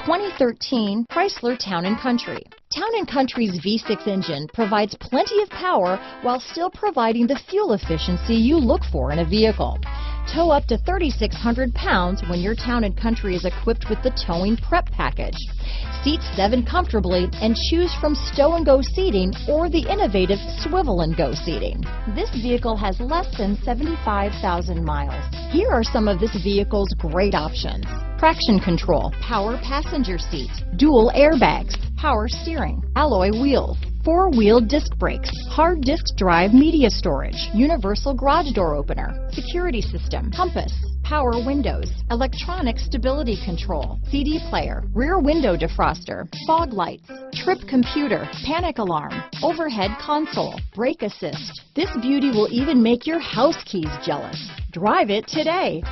2013 Chrysler Town & Country. Town & Country's V6 engine provides plenty of power while still providing the fuel efficiency you look for in a vehicle. Tow up to 3,600 pounds when your Town & Country is equipped with the towing prep package. Seat 7 comfortably and choose from stow and go seating or the innovative swivel and go seating. This vehicle has less than 75,000 miles. Here are some of this vehicle's great options: traction control, power passenger seat, dual airbags, power steering, alloy wheels, four-wheel disc brakes, hard disk drive media storage, universal garage door opener, security system, compass, power windows, electronic stability control, CD player, rear window defroster, fog lights, trip computer, panic alarm, overhead console, brake assist. This beauty will even make your house keys jealous. Drive it today.